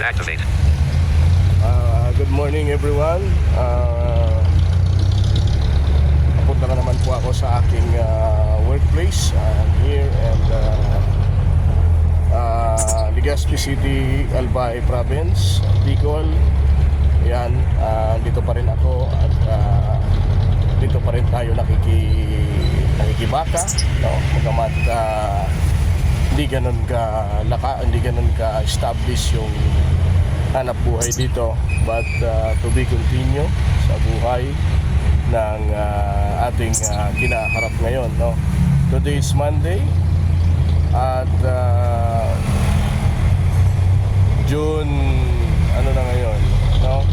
activate. Good morning everyone. Papunta na naman po ako sa aking workplace here and Legazpi City, Albay Province, Bicol. Ayan, dito pa rin ako at dito pa rin tayo nakikibaka, no? Magamat hindi ganun ka establish yung hanap buhay dito, but to be continue sa buhay ng ating kinaharap ngayon, no? Today is Monday at June ano na ngayon, no?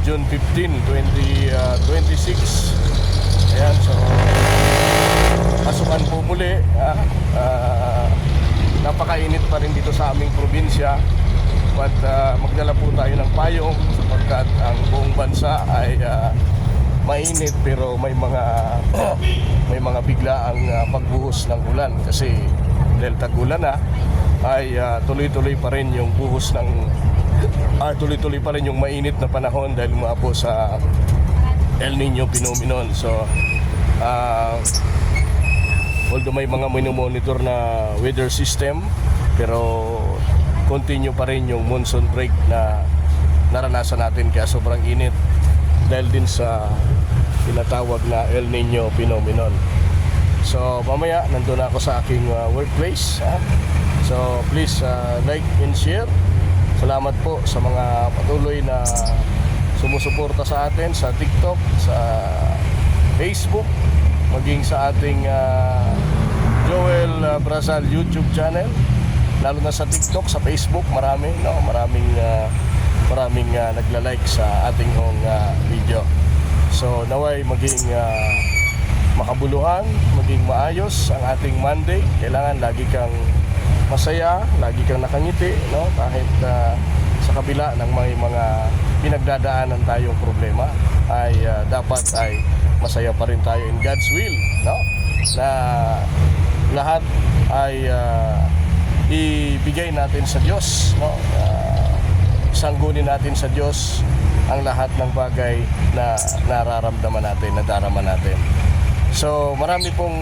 June 15, 2026. Ayan, so pasukan po muli. Napakainit pa rin dito sa aming probinsya, but magdala po tayo ng payong sapagkat ang buong bansa ay mainit, pero may mga biglaang pagbuhos ng ulan kasi dahil tag-ulan na ay tuloy-tuloy pa rin yung buhos ng tuloy-tuloy pa rin yung mainit na panahon dahil mga po sa El Nino phenomenon. So although may mga monitor na weather system, pero continue pa rin yung monsoon break na naranasan natin, kaya sobrang init dahil din sa tinatawag na El Nino phenomenon. So mamaya nandun ako sa aking workplace, so please like and share. Salamat po sa mga patuloy na sumusuporta sa atin sa TikTok, sa Facebook, maging sa ating Joel Brazal YouTube channel, lalo na sa TikTok, sa Facebook, maraming nagla-like sa ating video. So naway maging makabuluhan, maging maayos ang ating Monday. Kailangan lagi kang masaya, lagi kang nakangiti, no? Kahit sa kabila ng mga pinagdadaanan tayong problema, ay dapat ay masaya pa rin tayo in God's will, no? Na lahat ay ibigay natin sa Diyos, no? Sanggunin natin sa Diyos ang lahat ng bagay na nararamdaman natin, nadarama natin. So marami pong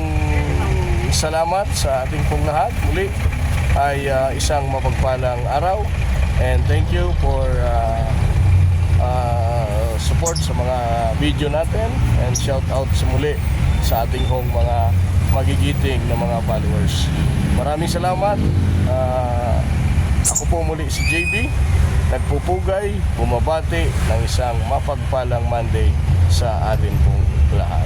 salamat sa ating pong lahat. Muli ay isang mapagpalang araw, and thank you for support sa mga video natin, and shout out sa muli sa ating mga magigiting na mga followers. Maraming salamat. Ako po muli si JB, nagpupugay, bumabati ng isang mapagpalang Monday sa atin pong lahat.